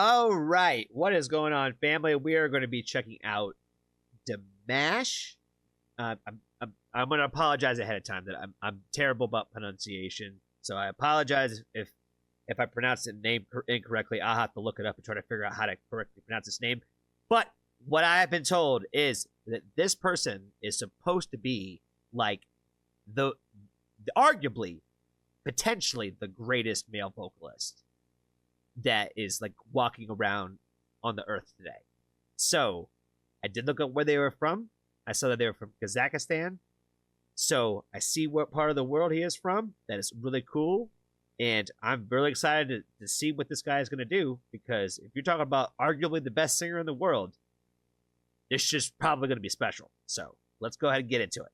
All right, what is going on, family? We are going to be checking out Dimash. I'm going to apologize ahead of time that I'm terrible about pronunciation, so I apologize if I pronounce the name incorrectly. I'll have to look it up and try to figure out how to correctly pronounce his name. But what I have been told is that this person is supposed to be like the arguably, potentially the greatest male vocalist that is like walking around on the earth today. So I did look up where they were from. I saw that they were from Kazakhstan. So I see what part of the world he is from. That is really cool. And I'm really excited to see what this guy is going to do, because if you're talking about arguably the best singer in the world, this is probably going to be special. So let's go ahead and get into it.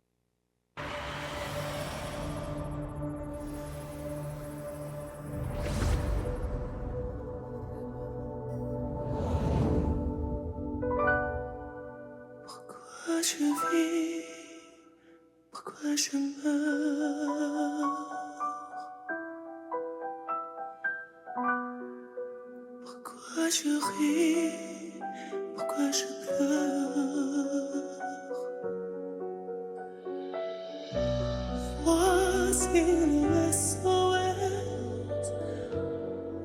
Je vis, pourquoi je meurs, pourquoi je ris, pourquoi je pleure. Voici le SOS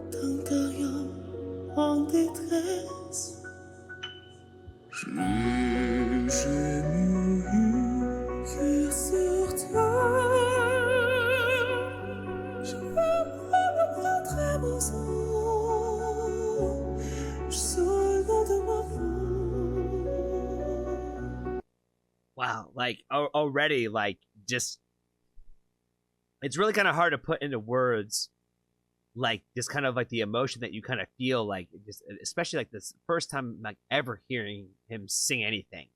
d'un derrière en détresse. J'ai mis cœur sur terre, je veux rentrer mon sang, je suis de ma foi. Wow, like already, like just it's really kind of hard to put into words, like just kind of like the emotion that you kind of feel, like just especially like this first time like ever hearing him sing anything.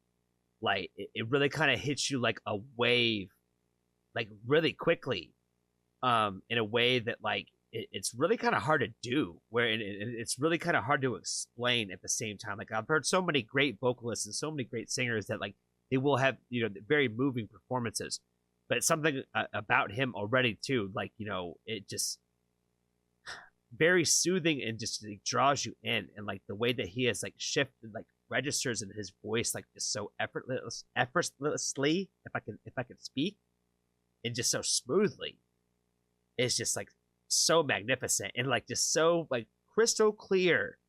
Like it really kind of hits you like a wave, like really quickly, in a way that like it's really kind of hard to do, where it's really kind of hard to explain at the same time. Like I've heard so many great vocalists and so many great singers that like they will have, you know, very moving performances, but something about him already too, like, you know, it just very soothing and just like, draws you in, and like the way that he has like shifted like registers in his voice, like just so effortlessly, if I can speak, and just so smoothly, it's just like so magnificent and like just so like crystal clear.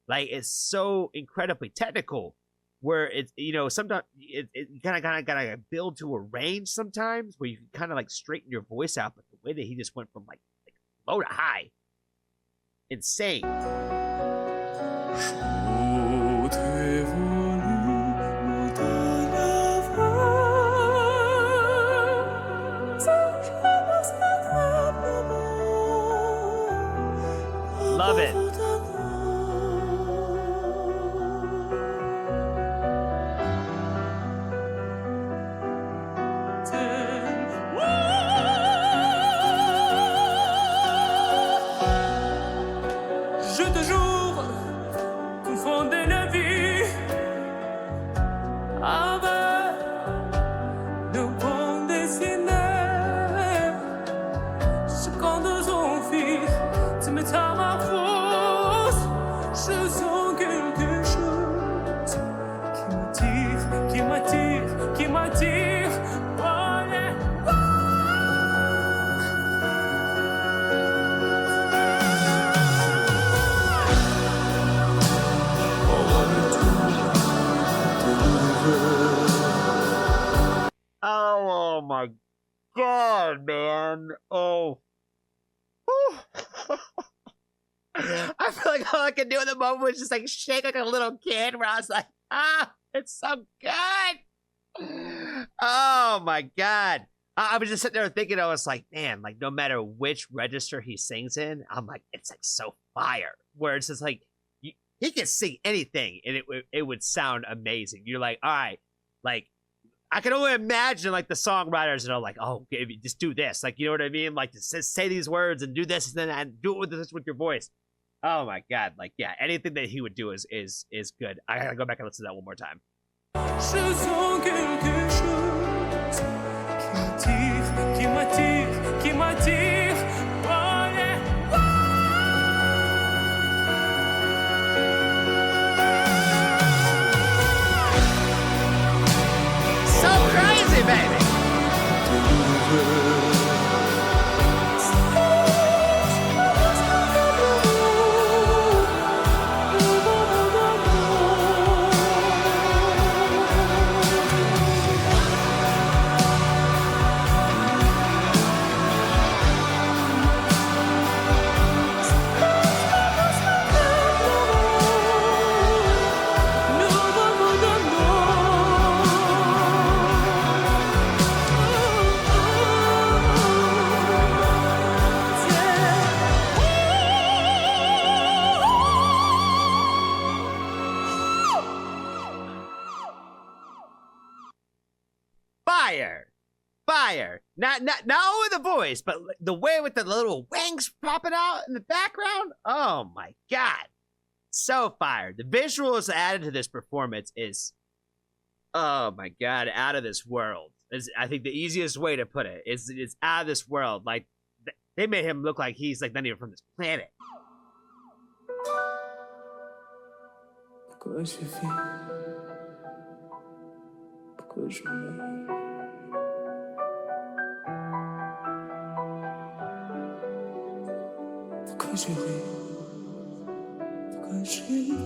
Like it's so incredibly technical, where it's, you know, sometimes it kind of gotta build to a range sometimes where you can kind of like straighten your voice out, but the way that he just went from like low to high, insane. Love it. Je toujours confondais la vie avec nos bandes dessinées. Ce qu'on nous envie, tu me t'as ma force. Je sens quelque chose qui m'attire. Oh yeah. Oh my god, man. Oh. I feel like all I can do in the moment was just like shake like a little kid, where I was like, it's so good. Oh my god. I was just sitting there thinking, I was like, man, like no matter which register he sings in, I'm like, it's like so fire. Where it's just like, he can sing anything and it would sound amazing. You're like, all right, like, I can only imagine like the songwriters that are like, oh, just do this. Like, you know what I mean? Like, just say these words and do this and then do it with your voice. Oh my god. Like, yeah, anything that he would do is good. I gotta go back and listen to that one more time. Je sens quelque chose qui m'attire. Oh yeah. Fire. Not only the voice, but the way with the little wings popping out in the background. Oh my God. So fire. The visuals added to this performance is, oh my God, out of this world. I think the easiest way to put it is it's out of this world. Like, they made him look like he's like not even from this planet. Pourquoi j'ai fait? Pourquoi je meurs? Pourquoi je ris? Pourquoi je pleure?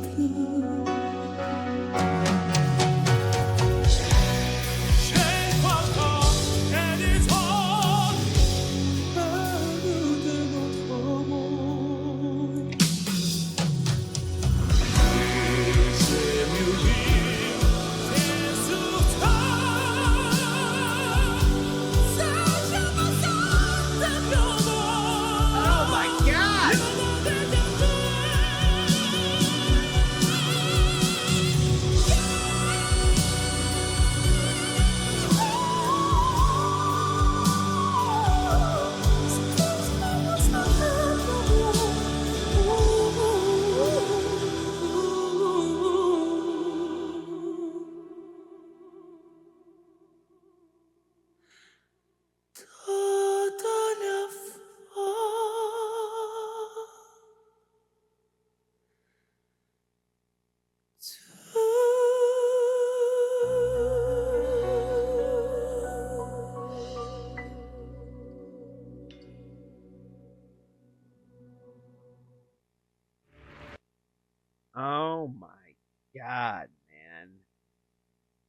Oh my God, man.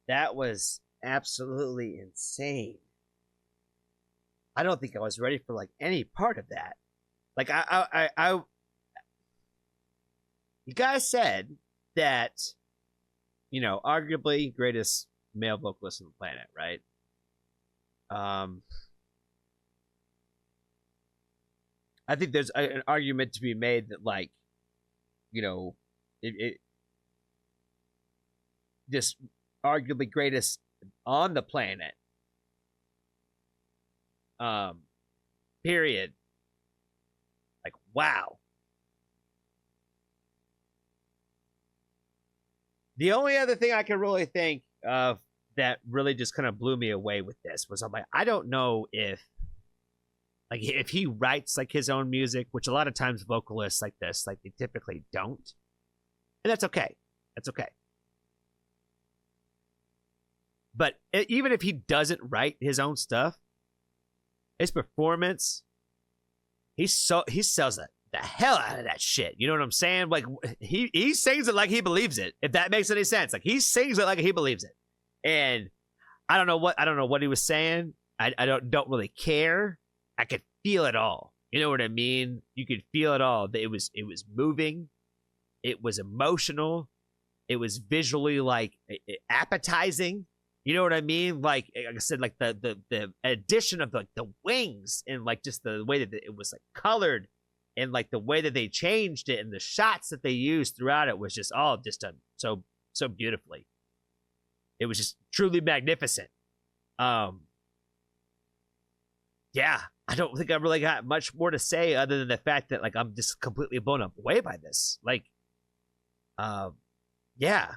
That was absolutely insane. I don't think I was ready for like any part of that. Like you guys said that, you know, arguably greatest male vocalist on the planet, right? I think there's an argument to be made that, like, you know, it just arguably greatest on the planet. Period. Like, wow. The only other thing I can really think of that really just kind of blew me away with this was, I'm like, I don't know if he writes like his own music, which a lot of times vocalists like this, like, they typically don't. And that's okay. That's okay. But even if he doesn't write his own stuff, his performance, he sells the hell out of that shit. You know what I'm saying? Like, he sings it like he believes it. If that makes any sense, like, he sings it like he believes it. And I don't know what he was saying. I don't really care. I could feel it all. You know what I mean? You could feel it all. It was moving. It was emotional. It was visually, like, appetizing. You know what I mean? Like I said, like the addition of like the wings and like just the way that it was like colored and like the way that they changed it and the shots that they used throughout it was just all just done so beautifully. It was just truly magnificent. Yeah, I don't think I really got much more to say other than the fact that, like, I'm just completely blown away by this. Like, yeah.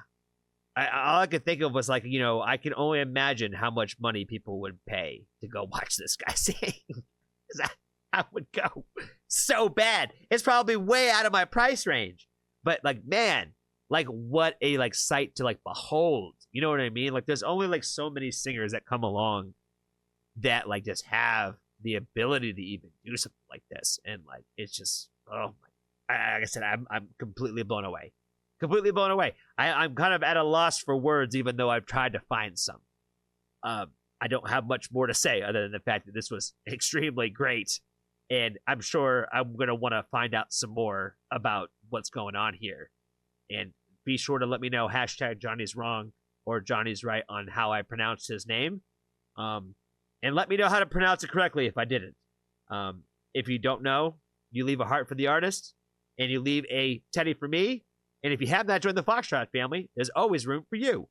All I could think of was, like, you know, I can only imagine how much money people would pay to go watch this guy sing. Because I would go so bad. It's probably way out of my price range. But, like, man, like, what a, like, sight to, like, behold. You know what I mean? Like, there's only, like, so many singers that come along that, like, just have the ability to even do something like this. And, like, it's just, oh my, like I said, I'm completely blown away. Completely blown away. I'm kind of at a loss for words, even though I've tried to find some. I don't have much more to say other than the fact that this was extremely great. And I'm sure I'm going to want to find out some more about what's going on here. And be sure to let me know, hashtag Johnny's wrong or Johnny's right on how I pronounced his name. And let me know how to pronounce it correctly if I didn't. If you don't know, you leave a heart for the artist and you leave a teddy for me. And if you have not joined the Foxtrot family, there's always room for you.